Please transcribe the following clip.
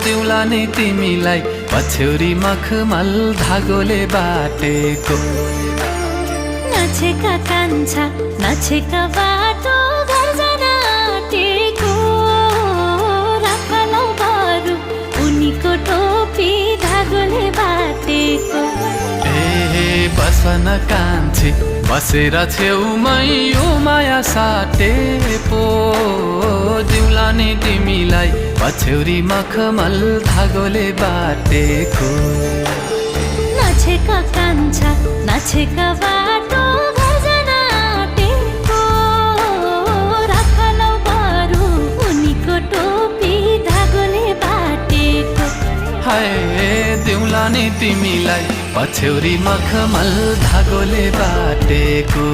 दिउला नि तिमीलाई पछ्यौरी मखमल धागोले बाटेको। नाचेका कान्छा नाचेका बाटो घर जान आँटेको। राखलौ बरु उनीको टोपी धागोले बाटेको। ए बसन कान्छी बसेर छेउमै यो माया साटे पो। दिउला नि तिमीलाई पछ्यौरी मखमल धागोले बाटेको। नाचेका कान्छा नाचेका बाटो घर जान आँटेको। राखलौ बरु उनीको टोपी धागोले बाटेको। हाय दिउला नि तिमीलाई पछ्यौरी मखमल धागोले बाटेको।